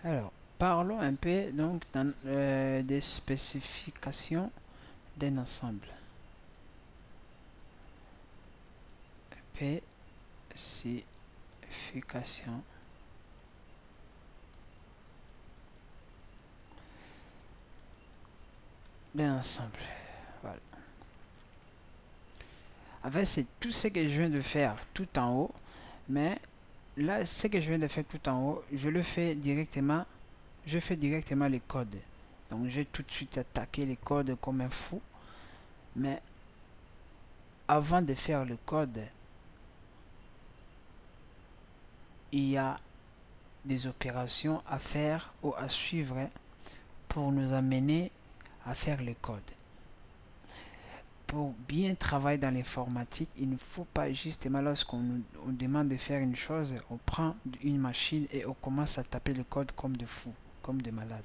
Alors, parlons un peu donc des spécifications d'un ensemble. Spécification d'un ensemble. Voilà. En fait, c'est tout ce que je viens de faire tout en haut, mais là, ce que je viens de faire tout en haut, je le fais directement. Je fais directement les codes. Donc, j'ai tout de suite attaqué les codes comme un fou. Mais avant de faire le code, il y a des opérations à faire ou à suivre pour nous amener à faire le code. Pour bien travailler dans l'informatique, il ne faut pas justement lorsqu'on nous demande de faire une chose, on prend une machine et on commence à taper le code comme de fou, comme de malade.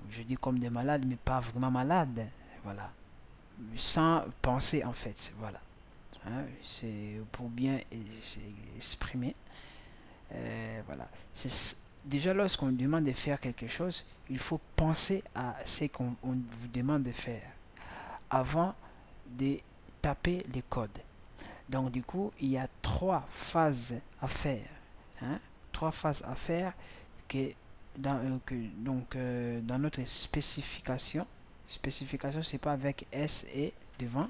Je dis comme de malade, mais pas vraiment malade, voilà. Sans penser en fait, voilà. Hein, c'est pour bien exprimer. Voilà. Déjà lorsqu'on demande de faire quelque chose, il faut penser à ce qu'on vous demande de faire avant de taper les codes. Donc du coup, il y a trois phases à faire. Hein? Trois phases à faire que dans notre spécification. Spécification, c'est pas avec S et devant,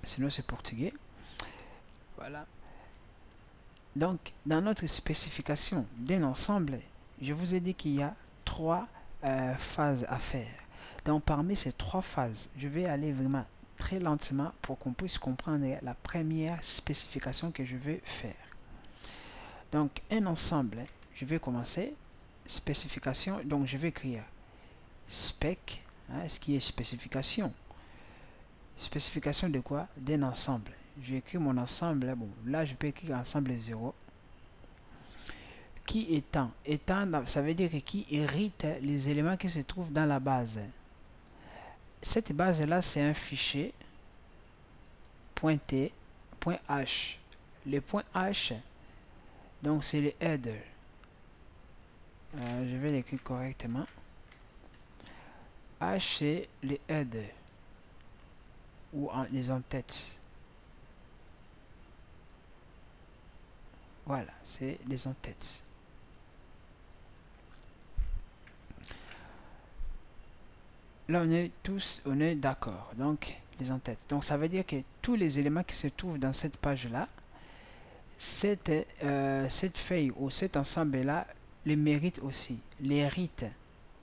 sinon c'est portugais. Voilà. Donc, dans notre spécification d'un ensemble, je vous ai dit qu'il y a trois phases à faire. Donc, parmi ces trois phases, je vais aller vraiment très lentement pour qu'on puisse comprendre la première spécification que je vais faire. Donc, un ensemble, je vais commencer. Spécification, donc je vais écrire spec, hein, ce qui est spécification. Spécification de quoi? D'un ensemble. J'ai écrit mon ensemble, bon, là je peux écrire ensemble 0. Qui étant, ça veut dire que qui hérite les éléments qui se trouvent dans la base. Cette base là, c'est un fichier .t, .h. Le .h, donc c'est le header. Je vais l'écrire correctement. H, c'est le header ou les en-têtes. Voilà, c'est les en-têtes. Là, on est d'accord. Donc, les en-têtes. Donc, ça veut dire que tous les éléments qui se trouvent dans cette page-là, cette feuille ou cet ensemble-là, les mérite aussi. L'hérite.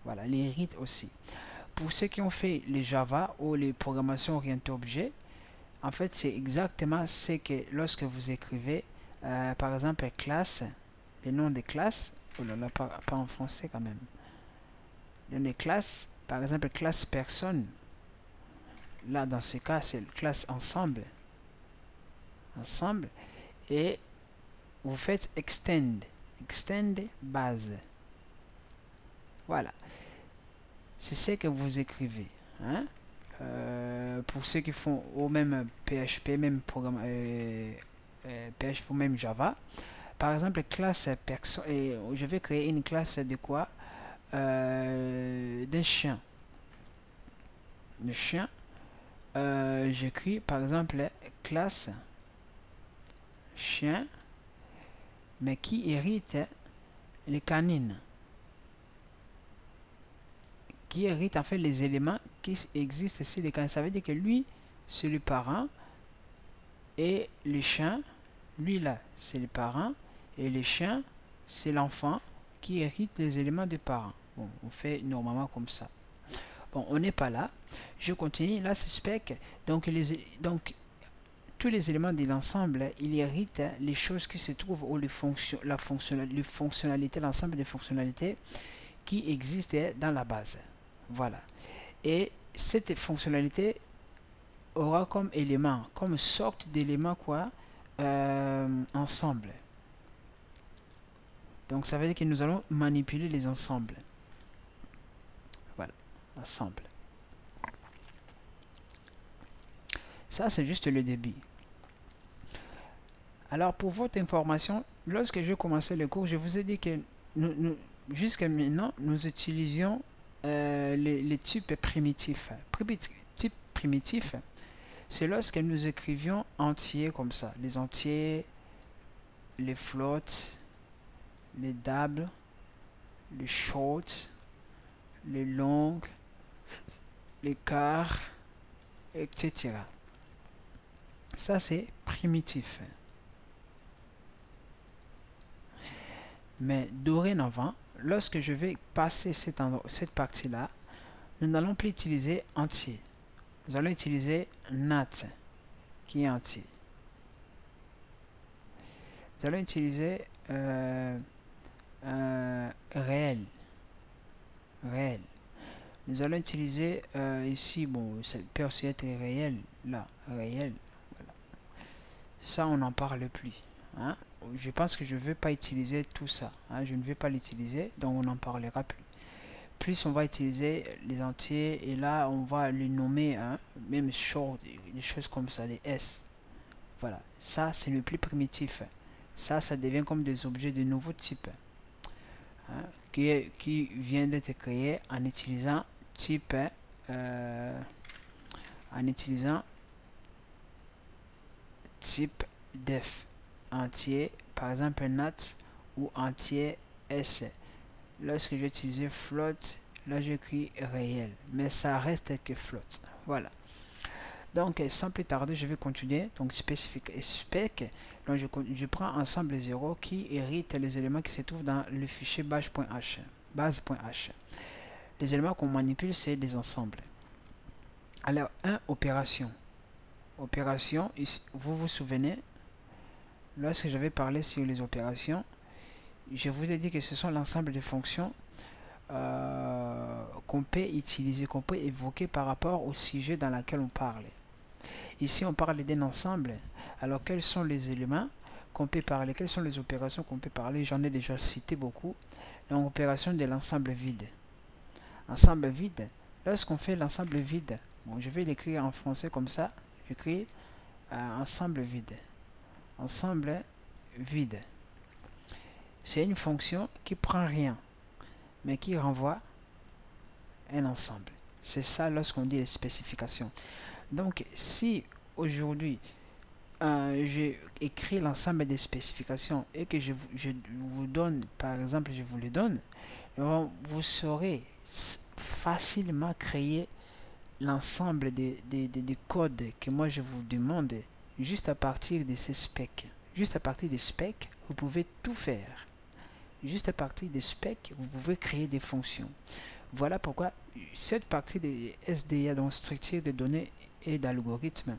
Voilà, l'hérite aussi. Pour ceux qui ont fait les Java ou les programmations orientées objets, en fait, c'est exactement ce que lorsque vous écrivez, par exemple, classe, le nom des classes, oh là là, pas en français quand même. Le nom des classes, par exemple, classe personne. Là, dans ce cas, c'est classe ensemble. Ensemble. Et vous faites extend. Extend base. Voilà. C'est ce que vous écrivez. Hein? Pour ceux qui font au même PHP, même programme, PHP ou même Java. Par exemple, classe personne. Je vais créer une classe de quoi? D'un chien. Le chien. J'écris par exemple classe chien, mais qui hérite les canines, qui hérite en fait les éléments qui existent ici les canines. Ça veut dire que lui c'est le parent et le chien, lui là c'est le parent et le chien c'est l'enfant qui hérite les éléments des parents. Bon, on fait normalement comme ça. Bon, on n'est pas là. Je continue. Là, c'est spec. Donc, tous les éléments de l'ensemble, il hérite les choses qui se trouvent ou les fonctionnalités, l'ensemble des fonctionnalités qui existent dans la base. Voilà. Et cette fonctionnalité aura comme élément, comme sorte d'élément quoi, ensemble. Donc ça veut dire que nous allons manipuler les ensembles. Voilà, ensemble. Ça, c'est juste le début. Alors, pour votre information, lorsque je commençais le cours, je vous ai dit que jusqu'à maintenant, nous utilisions les types primitifs. Type primitif, c'est lorsque nous écrivions entiers comme ça. Les entiers, les floats, les doubles, les shorts, les longues, les quarts, etc. Ça, c'est primitif. Mais dorénavant, lorsque je vais passer cette partie-là, nous n'allons plus utiliser entier. Nous allons utiliser nat, qui est entier. Nous allons utiliser réel. Réel. Nous allons utiliser ici, bon, ça peut aussi être réel, là, réel. Voilà. Ça, on n'en parle plus. Hein? Je pense que je ne vais pas utiliser tout ça. Hein? Je ne vais pas l'utiliser, donc on n'en parlera plus. Plus on va utiliser les entiers, et là, on va les nommer, hein? Même short, des choses comme ça, les S. Voilà, ça, c'est le plus primitif. Ça devient comme des objets de nouveau type. Hein? Qui vient d'être créé en utilisant type en utilisant type def entier, par exemple nat ou entier s. Lorsque j'utilise float, là j'écris réel, mais ça reste que float. Voilà. Donc sans plus tarder, je vais continuer. Donc spécifique et spec. Donc je prends ensemble 0 qui hérite les éléments qui se trouvent dans le fichier base.h. Les éléments qu'on manipule, c'est des ensembles. Alors, opération. Opération, vous vous souvenez, lorsque j'avais parlé sur les opérations, je vous ai dit que ce sont l'ensemble de fonctions qu'on peut utiliser, qu'on peut évoquer par rapport au sujet dans lequel on parle. Ici, on parle d'un ensemble. Alors, quels sont les éléments qu'on peut parler? Quelles sont les opérations qu'on peut parler? J'en ai déjà cité beaucoup. Donc, opération de l'ensemble vide. Ensemble vide. Lorsqu'on fait l'ensemble vide, bon, je vais l'écrire en français comme ça. J'écris ensemble vide. Ensemble vide. C'est une fonction qui prend rien, mais qui renvoie un ensemble. C'est ça lorsqu'on dit les spécifications. Donc, si aujourd'hui, j'ai écrit l'ensemble des spécifications et que je vous donne, par exemple, je vous le donne, vous saurez facilement créer l'ensemble des codes que moi je vous demande juste à partir de ces specs. Juste à partir des specs, vous pouvez tout faire. Juste à partir des specs, vous pouvez créer des fonctions. Voilà pourquoi cette partie des SDA, donc structure de données et d'algorithmes,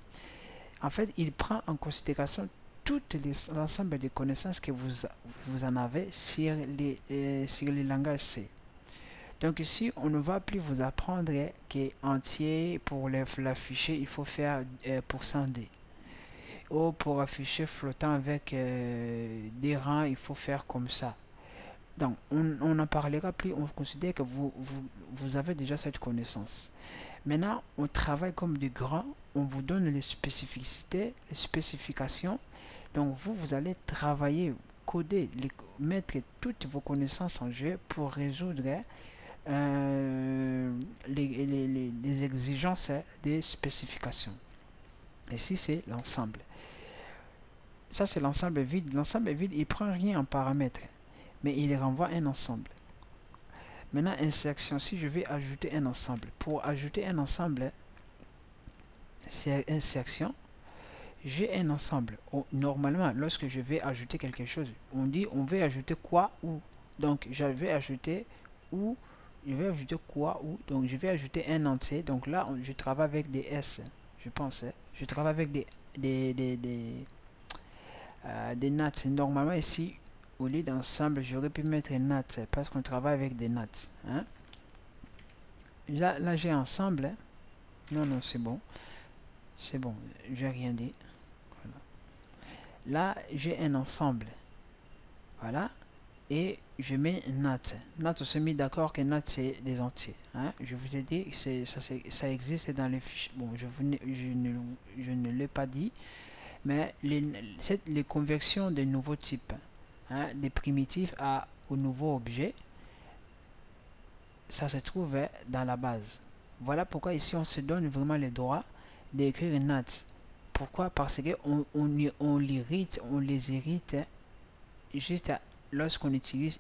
en fait, il prend en considération tout l'ensemble des connaissances que vous en avez sur les langages C. Donc ici, on ne va plus vous apprendre qu'entier pour l'afficher, il faut faire %d. Ou pour afficher flottant avec des rangs, il faut faire comme ça. Donc, on n'en parlera plus, on considère que vous avez déjà cette connaissance. Maintenant, on travaille comme des grands, on vous donne les spécificités, les spécifications. Donc, vous allez travailler, coder, mettre toutes vos connaissances en jeu pour résoudre les exigences des spécifications. Ici, c'est l'ensemble. Ça, c'est l'ensemble vide. L'ensemble vide, il ne prend rien en paramètres, mais il renvoie un ensemble. Maintenant, insertion, si je vais ajouter un ensemble. Pour ajouter un ensemble, c'est insertion. J'ai un ensemble. Normalement, lorsque je vais ajouter quelque chose, on dit on veut ajouter quoi ou. Donc, je vais ajouter ou. Je vais ajouter quoi ou. Donc, je vais ajouter un entier. Donc là, je travaille avec des S, je pense. Je travaille avec des nattes. Normalement, ici, au lieu d'ensemble, j'aurais pu mettre nattes parce qu'on travaille avec des nattes. Hein? Là j'ai ensemble. Hein? Non, c'est bon. C'est bon, j'ai rien dit. Voilà. Là, j'ai un ensemble. Voilà. Et je mets nat. Nat, on s'est mis d'accord que nat, c'est des entiers. Hein? Je vous ai dit, ça existe dans les fichiers. Bon, je ne l'ai pas dit. Mais les conversions de nouveaux types. des primitifs au nouveau objet, ça se trouve dans la base. Voilà pourquoi ici on se donne vraiment le droit d'écrire nat. Pourquoi? Parce que on les hérite juste lorsqu'on utilise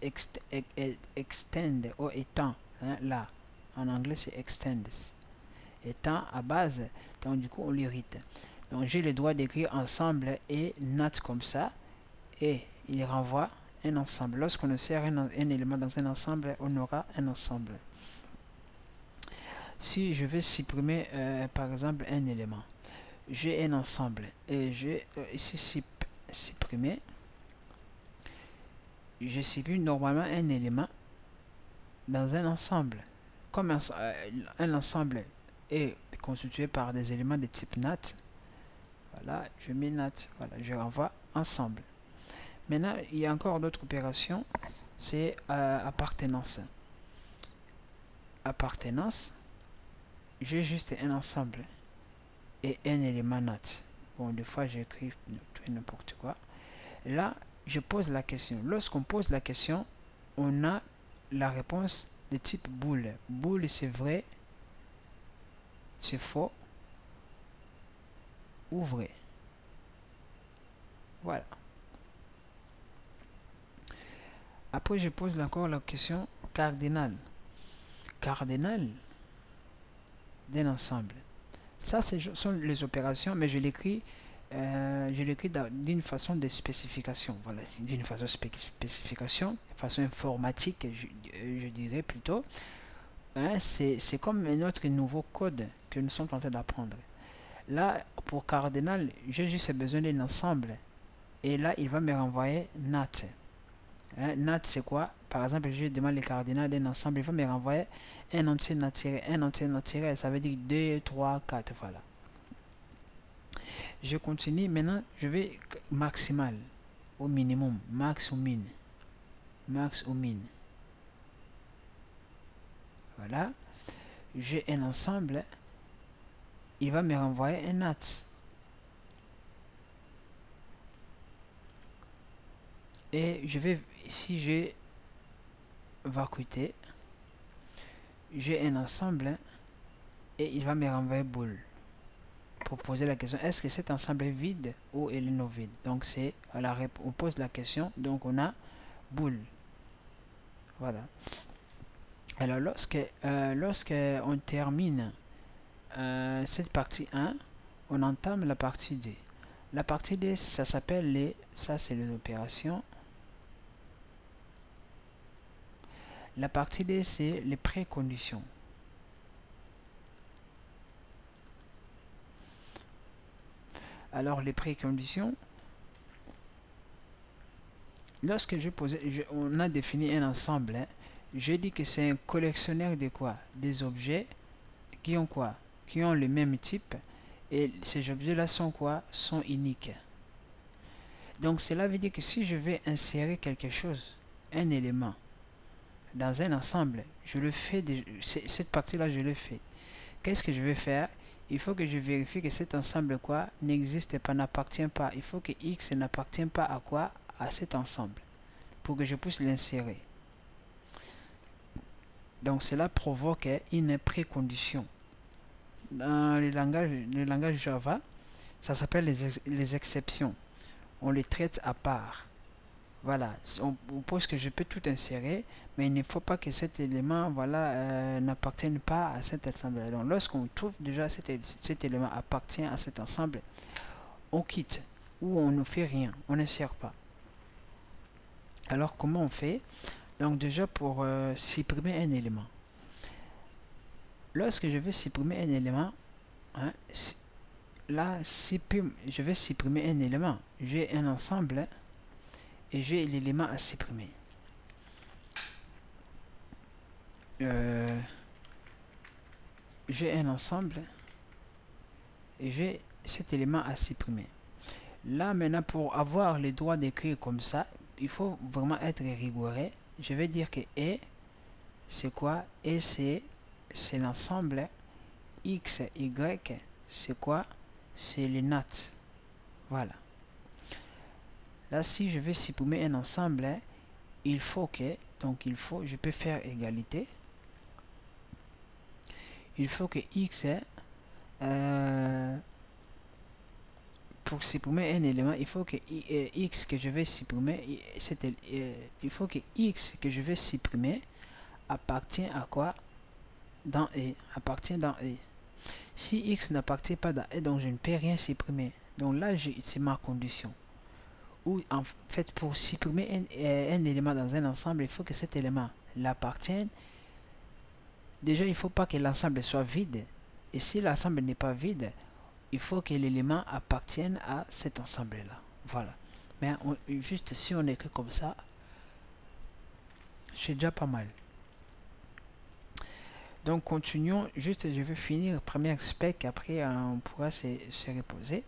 extend ou étant, là. En anglais c'est extends. Étant à base, donc du coup on l'hérite. Donc j'ai le droit d'écrire ensemble et nat comme ça, et il renvoie un ensemble. Lorsqu'on insère un élément dans un ensemble, on aura un ensemble. Si je veux supprimer par exemple un élément, j'ai un ensemble et j'ai ici supprimer, je supprime normalement un élément dans un ensemble. Comme un ensemble est constitué par des éléments de type nat, voilà, je mets nat, voilà, je renvoie ensemble. Maintenant, il y a encore d'autres opérations, c'est appartenance. Appartenance, j'ai juste un ensemble et un élément nat. Bon, des fois j'écris tout et n'importe quoi. Là, je pose la question. Lorsqu'on pose la question, on a la réponse de type bool. Bool, c'est vrai, c'est faux ou vrai. Voilà. Après, je pose encore la question cardinal. Cardinal d'un ensemble. Ça, ce sont les opérations, mais je l'écris d'une façon de spécification. Voilà, d'une façon spécification, de façon informatique, je dirais plutôt. Hein, c'est comme un autre nouveau code que nous sommes en train d'apprendre. Là, pour cardinal, j'ai juste besoin d'un ensemble. Et là, il va me renvoyer nat. Hein, nat, c'est quoi? Par exemple, je demande le cardinal d'un ensemble, il va me renvoyer un entier naturel. Un entier naturel, ça veut dire 2, 3, 4, voilà. Je continue. Maintenant, je vais maximal au minimum. Max ou min. Max ou min. Voilà. J'ai un ensemble. Il va me renvoyer un nat. Et je vais, si j'ai vacuité, j'ai un ensemble et il va me renvoyer bool. Pour poser la question, est-ce que cet ensemble est vide ou il est non vide? Donc c'est on pose la question, donc on a bool. Voilà. Alors lorsque on termine cette partie 1, on entame la partie 2. La partie 2, ça s'appelle ça c'est les opérations. La partie 2, c'est les préconditions. Alors les préconditions, lorsque on a défini un ensemble, hein, je dis que c'est un collectionneur de quoi? Des objets qui ont quoi? Qui ont le même type, et ces objets là sont quoi? Sont uniques. Donc cela veut dire que si je vais insérer quelque chose, un élément, dans un ensemble, je le fais, cette partie là je le fais. Qu'est-ce que je vais faire? Il faut que je vérifie que cet ensemble quoi n'existe pas, n'appartient pas. Il faut que X n'appartient pas à quoi? À cet ensemble, pour que je puisse l'insérer. Donc cela provoque une précondition. Dans le langage Java, ça s'appelle les exceptions. On les traite à part. Voilà, on pose que je peux tout insérer, mais il ne faut pas que cet élément voilà, n'appartienne pas à cet ensemble. Donc lorsqu'on trouve déjà cet élément appartient à cet ensemble, on quitte ou on ne fait rien, on n'insère pas. Alors comment on fait? Donc déjà pour supprimer un élément. Lorsque je vais supprimer un élément, hein, là je vais supprimer un élément. J'ai un ensemble et j'ai l'élément à supprimer. J'ai un ensemble et j'ai cet élément à supprimer. Là maintenant, pour avoir le droit d'écrire comme ça, il faut vraiment être rigoureux. Je vais dire que E c'est quoi? E c'est l'ensemble. X, Y c'est quoi? C'est les nat. Voilà. Là, si je veux supprimer un ensemble, hein, il faut que, donc il faut, je peux faire égalité. Il faut que x, pour supprimer un élément, il faut que x que je vais supprimer, il faut que x que je vais supprimer appartient à quoi? Dans E, appartient dans E. Si x n'appartient pas dans E, donc je ne peux rien supprimer. Donc là, c'est ma condition. Ou en fait, pour supprimer un élément dans un ensemble, il faut que cet élément l'appartienne. Déjà, il ne faut pas que l'ensemble soit vide. Et si l'ensemble n'est pas vide, il faut que l'élément appartienne à cet ensemble-là. Voilà. Mais juste si on écrit comme ça, c'est déjà pas mal. Donc, continuons. Juste, je vais finir le premier spec. Après, on pourra se reposer.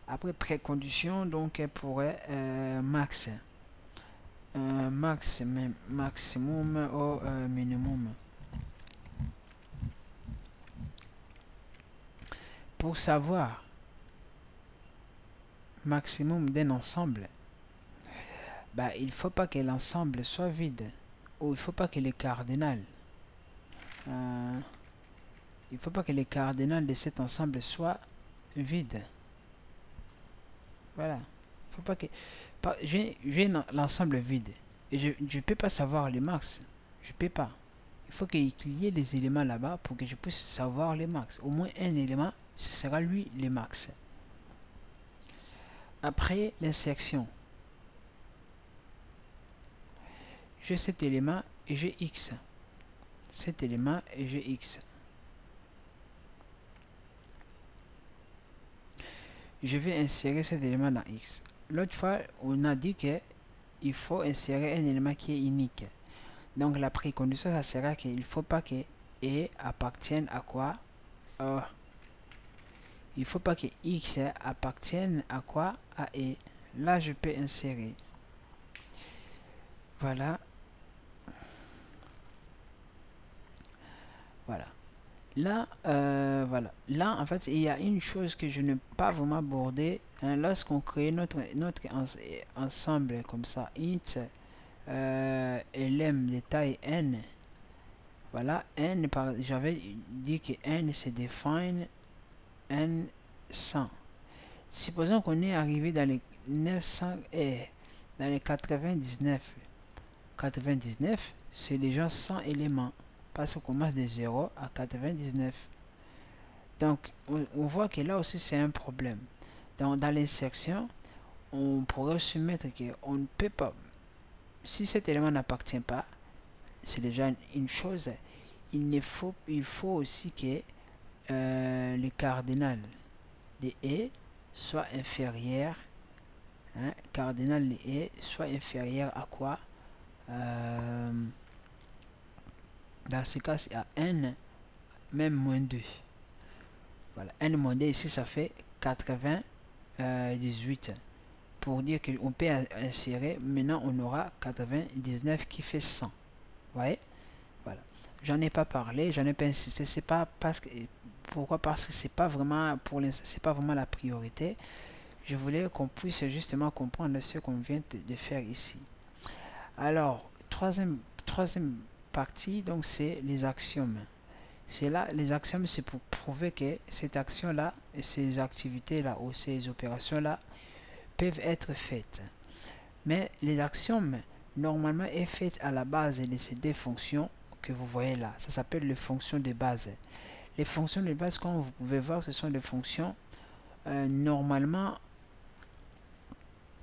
Après, précondition, donc, pour max. Maximum au minimum. Pour savoir maximum d'un ensemble, bah, il ne faut pas que l'ensemble soit vide. Ou il ne faut pas que les cardinales il faut pas que les cardinales de cet ensemble soient vides. Voilà. Faut pas que j'ai l'ensemble vide et je ne peux pas savoir les max. Je peux pas. Il faut qu'il y ait des éléments là-bas pour que je puisse savoir les max. Au moins un élément, ce sera lui les max. Après l'insertion, j'ai cet élément et j'ai x. Cet élément et j'ai x. Je vais insérer cet élément dans x. L'autre fois, on a dit qu'il faut insérer un élément qui est unique. Donc la précondition, ça sera qu'il ne faut pas que E appartienne à quoi? Il ne faut pas que X appartienne à quoi? À E. Là, je peux insérer. Voilà. Voilà. Là, voilà. Là, en fait, il y a une chose que je n'ai pas vraiment abordée. Hein, lorsqu'on crée notre ensemble comme ça, int lm de taille n. Voilà, n, j'avais dit que n c'est define n 100. Supposons qu'on est arrivé dans les 900 et dans les 99. 99, c'est déjà 100 éléments. Parce qu'on commence de 0 à 99. Donc, on voit que là aussi, c'est un problème. Donc, dans l'insertion, on pourrait se mettre qu'on ne peut pas. Si cet élément n'appartient pas, c'est déjà une chose. Il faut aussi que les cardinales de E soient inférieures. Hein, cardinal de E soit inférieur à quoi? Dans ce cas, c'est à n même moins 2. Voilà, n moins 2 ici, ça fait 98. Pour dire qu'on peut insérer, maintenant on aura 99 qui fait 100. Vous voyez? Voilà. J'en ai pas parlé, j'en ai pas insisté. C'est pas parce que. Pourquoi? Parce que c'est pas vraiment pour l'instant, c'est pas vraiment la priorité. Je voulais qu'on puisse justement comprendre ce qu'on vient de faire ici. Alors, troisième partie, donc c'est les axiomes. C'est là, les axiomes, c'est pour prouver que cette action-là, et ces activités-là, ou ces opérations-là, peuvent être faites. Mais les axiomes, normalement, est fait à la base de ces deux fonctions que vous voyez là. Ça s'appelle les fonctions de base. Les fonctions de base, comme vous pouvez voir, ce sont des fonctions, normalement,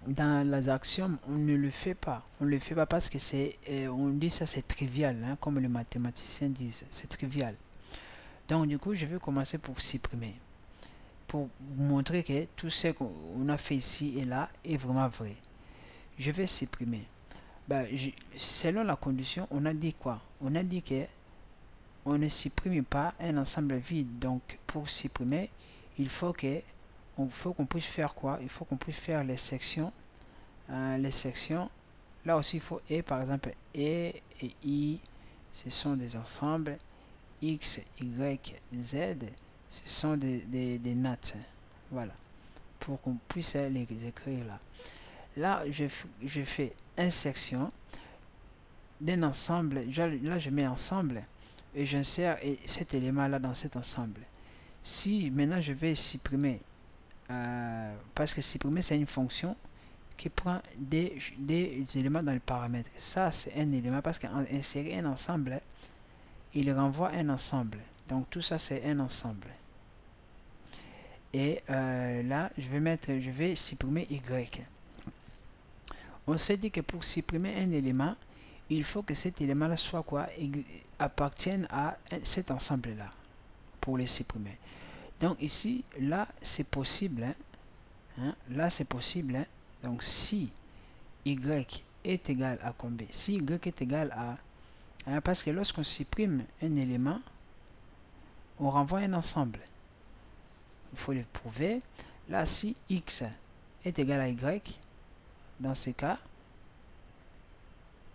dans les axiomes, on ne le fait pas. On ne le fait pas parce que c'est, on dit ça c'est trivial, hein, comme les mathématiciens disent, c'est trivial. Donc du coup, je vais commencer pour supprimer, pour vous montrer que tout ce qu'on a fait ici et là est vraiment vrai. Je vais supprimer. Ben, selon la condition, on a dit quoi? On a dit que on ne supprime pas un ensemble vide. Donc pour supprimer, il faut qu'on puisse faire quoi? Il faut qu'on puisse faire les sections. Les sections, là aussi il faut et par exemple et i, ce sont des ensembles. X, Y, Z, ce sont des nattes. Voilà. Pour qu'on puisse les écrire là. là je fais insertion d'un ensemble. Là je mets ensemble et j'insère cet élément là dans cet ensemble. Si maintenant je vais supprimer, parce que supprimer c'est une fonction qui prend des éléments dans les paramètres. Ça c'est un élément parce qu'insérer un ensemble, il renvoie un ensemble. Donc tout ça c'est un ensemble. Et là je vais supprimer y. On s'est dit que pour supprimer un élément, il faut que cet élément là soit quoi, appartienne à cet ensemble là pour le supprimer. Donc ici là c'est possible, hein, là c'est possible, hein. Donc si y est égal à combien? Si y est égal à, hein, parce que lorsqu'on supprime un élément, on renvoie un ensemble. Il faut le prouver. Là, si x est égal à y, dans ce cas,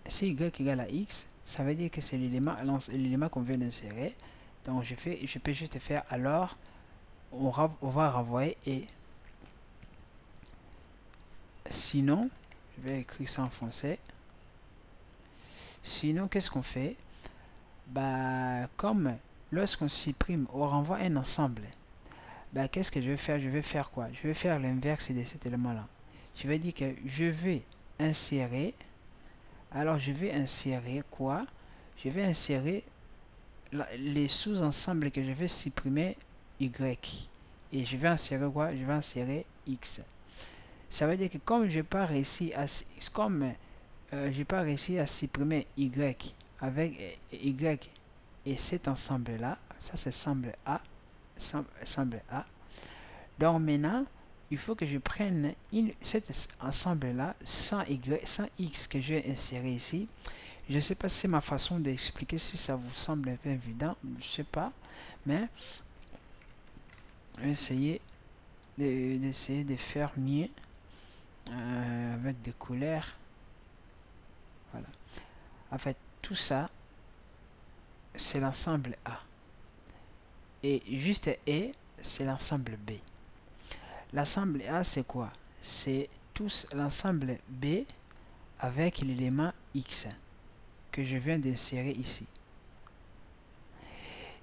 si y est égal à x, ça veut dire que c'est l'élément qu'on vient d'insérer. Donc je peux juste faire alors, on va renvoyer et. Sinon, je vais écrire ça en français. Sinon, qu'est-ce qu'on fait? Bah, comme lorsqu'on supprime, on renvoie un ensemble. Bah, qu'est-ce que je vais faire? Je vais faire quoi? Je vais faire l'inverse de cet élément-là. Je vais dire que je vais insérer. Alors, je vais insérer quoi? Je vais insérer les sous-ensembles que je vais supprimer y. Et je vais insérer quoi? Je vais insérer x. Ça veut dire que comme je n'ai pas réussi à, j'ai pas réussi à supprimer y avec y et cet ensemble là, ça c'est ensemble A. Donc maintenant il faut que je prenne cet ensemble là sans x que je vais insérer ici. Je ne sais pas si c'est ma façon d'expliquer, si ça vous semble un peu évident, je sais pas, mais je vais essayer de faire mieux avec des couleurs. Voilà. En fait, tout ça, c'est l'ensemble A. Et juste E, c'est l'ensemble B. L'ensemble A, c'est quoi? C'est tous l'ensemble B avec l'élément X que je viens d'insérer ici.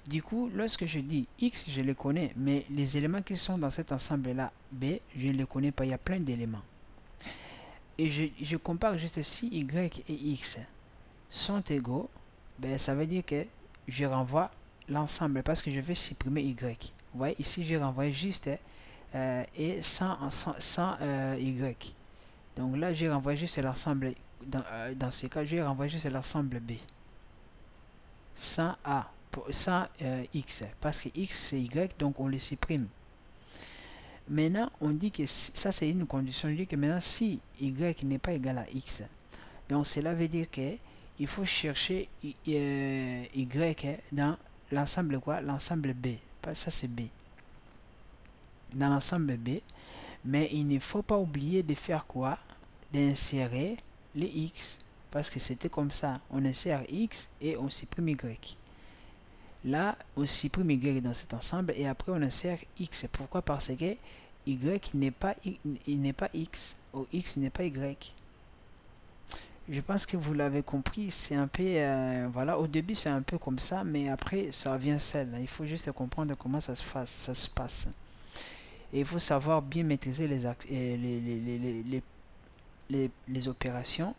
Du coup, lorsque je dis X, je les connais, mais les éléments qui sont dans cet ensemble-là, B, je ne les connais pas. Il y a plein d'éléments. Et je compare juste si Y et X sont égaux, ben, ça veut dire que je renvoie l'ensemble parce que je vais supprimer Y. Vous voyez, ici, j'ai renvoyé juste et sans Y. Donc là, j'ai renvoyé juste l'ensemble. Dans ce cas, j'ai renvoyé juste l'ensemble B. Sans A, sans X. Parce que X, c'est Y, donc on le supprime. Maintenant, on dit que ça, c'est une condition. On dit que maintenant, si Y n'est pas égal à X, donc cela veut dire que il faut chercher Y dans l'ensemble quoi? L'ensemble B. Ça, c'est B. Dans l'ensemble B. Mais il ne faut pas oublier de faire quoi? D'insérer les X. Parce que c'était comme ça. On insère X et on supprime Y. Là, on supprime Y dans cet ensemble et après on insère X. Pourquoi? Parce que Y n'est pas X ou X n'est pas Y. Je pense que vous l'avez compris, c'est un peu, voilà, au début c'est un peu comme ça, mais après ça vient seul. Il faut juste comprendre comment ça se passe. Et il faut savoir bien maîtriser les opérations,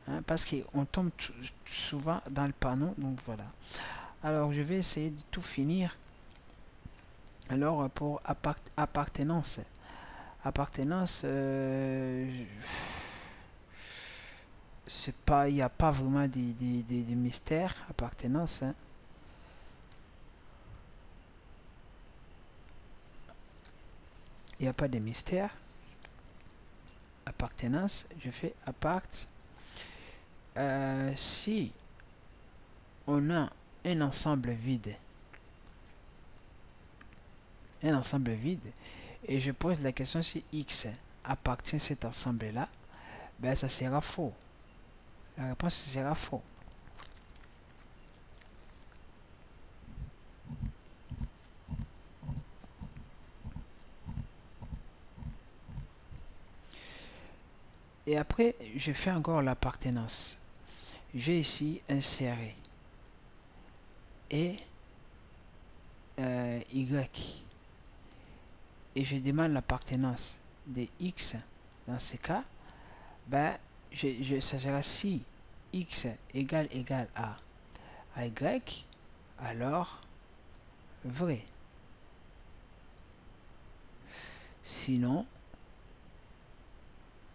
hein, parce qu'on tombe souvent dans le panneau, donc voilà. Alors je vais essayer de tout finir. Alors pour appartenance, c'est pas, il n'y a pas vraiment de mystère. Appartenance, hein. Il n'y a pas de mystère. Appartenance, je fais appart. Si on a un ensemble vide, et je pose la question si X appartient à cet ensemble là, ben ça sera faux. La réponse sera faux. Et après, je fais encore l'appartenance. J'ai ici inséré et Y. Et je demande l'appartenance de X. Dans ce cas, ben, ça sera si X égale à Y, alors vrai. Sinon,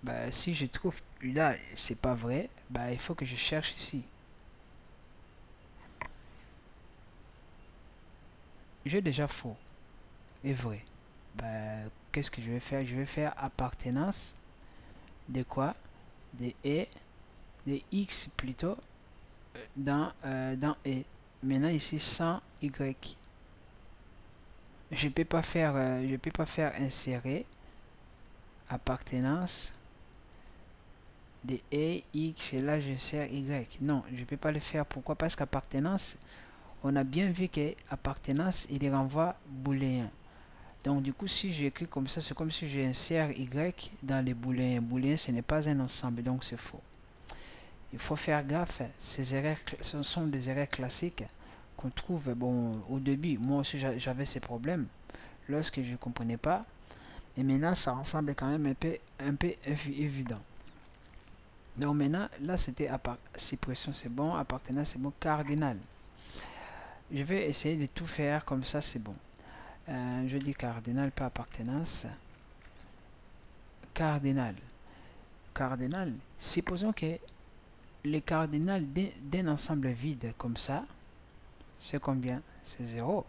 bah, si je trouve là c'est pas vrai, bah, il faut que je cherche ici. J'ai déjà faux et vrai. Bah, qu'est-ce que je vais faire? Je vais faire appartenance de quoi? De E, de X plutôt, dans E. Maintenant ici sans Y. Je peux pas faire insérer appartenance de E, X et là je sers Y. Non, je peux pas le faire. Pourquoi? Parce qu'appartenance, on a bien vu que appartenance, il renvoie booléen. Donc du coup, si j'écris comme ça, c'est comme si j'insère Y dans les booléens. Booléen, ce n'est pas un ensemble, donc c'est faux. Il faut faire gaffe. Ces erreurs, ce sont des erreurs classiques qu'on trouve, bon, au début. Moi aussi, j'avais ces problèmes lorsque je ne comprenais pas. Et maintenant, ça ressemble quand même un peu évident. Donc maintenant, là, c'était suppression, c'est bon. Appartenance, c'est bon. Cardinal. Je vais essayer de tout faire comme ça, c'est bon. Je dis cardinal, pas appartenance. Cardinal. Cardinal. Supposons que le cardinal d'un ensemble vide comme ça, c'est combien? C'est 0.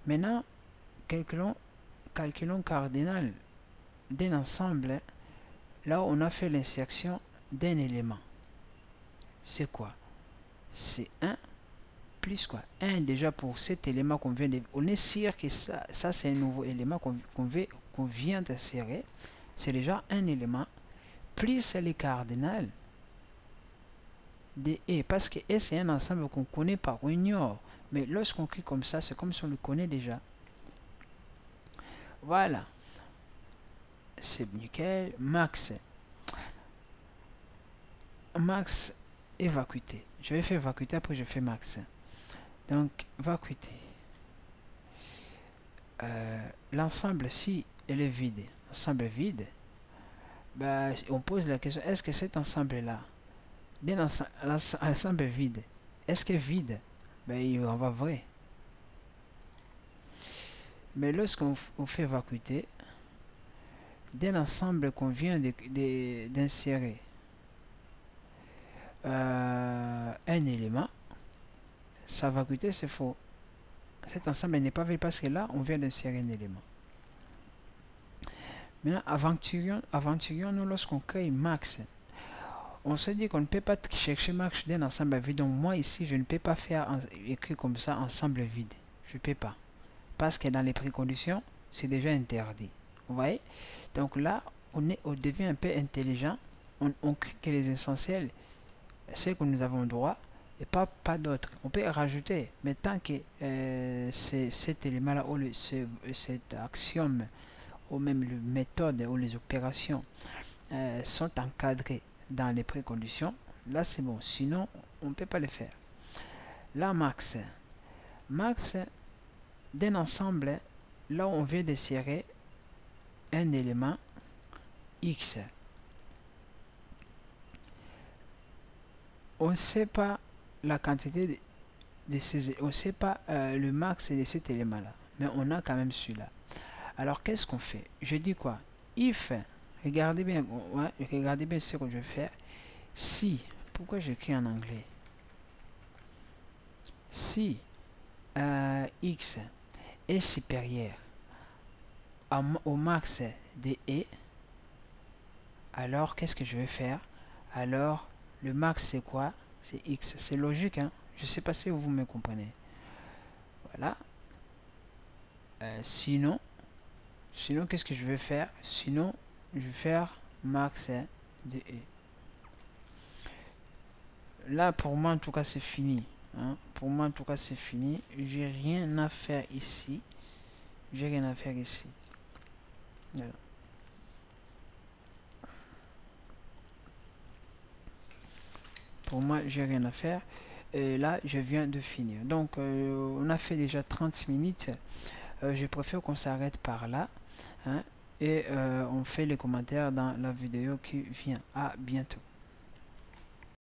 Maintenant, calculons cardinal d'un ensemble. Là, on a fait l'insertion d'un élément. C'est quoi? C'est 1 plus quoi? 1 déjà pour cet élément qu'on vient de... On est sûr que ça c'est un nouveau élément qu'on vient d'insérer. C'est déjà un élément. Plus les cardinal de E. Parce que E c'est un ensemble qu'on connaît pas, on ignore. Mais lorsqu'on clique comme ça, c'est comme si on le connaît déjà. Voilà. C'est nickel. Max. Max et vacuité. Je vais faire vacuité, après je fais max. Donc, vacuité. L'ensemble, si elle est vide, ensemble vide, bah, on pose la question, est-ce que cet ensemble-là, l'ensemble vide, est-ce que vide? Ben, il en va vrai. Mais lorsqu'on fait vacuité, d'un ensemble qu'on vient d'insérer un élément, sa vacuité c'est faux. Cet ensemble n'est pas vrai parce que là, on vient d'insérer un élément. Maintenant, aventurions-nous lorsqu'on crée max. On se dit qu'on ne peut pas chercher max d'un ensemble vide. Donc moi ici, je ne peux pas faire écrire comme ça ensemble vide. Je ne peux pas. Parce que dans les préconditions, c'est déjà interdit. Vous voyez? Donc là, on devient un peu intelligent. On crée que les essentiels, c'est que nous avons droit, et pas d'autres. On peut rajouter, mais tant que cet élément-là, ou cet axiome, ou même les méthodes ou les opérations sont encadrées dans les préconditions, là c'est bon. Sinon, on ne peut pas le faire. Là, max. Max d'un ensemble, là on vient d'insérer un élément X. On ne sait pas la quantité de ces... On ne sait pas le max de cet élément-là. Mais on a quand même celui-là. Alors, qu'est-ce qu'on fait? Je dis quoi? If, regardez bien, ouais, regardez bien ce que je vais faire. Si, pourquoi j'écris en anglais? Si X est supérieur au max de E, alors qu'est-ce que je vais faire? Alors, le max c'est quoi? C'est X. C'est logique, hein? Je ne sais pas si vous me comprenez. Voilà. Sinon, qu'est-ce que je vais faire? Sinon, je vais faire max de E. Là, pour moi, en tout cas, c'est fini. Hein? Pour moi, en tout cas, c'est fini. J'ai rien à faire ici. J'ai rien à faire ici. Voilà. pour moi, j'ai rien à faire. Et là, je viens de finir. Donc, on a fait déjà 30 minutes. Je préfère qu'on s'arrête par là, hein, et on fait les commentaires dans la vidéo qui vient. À bientôt.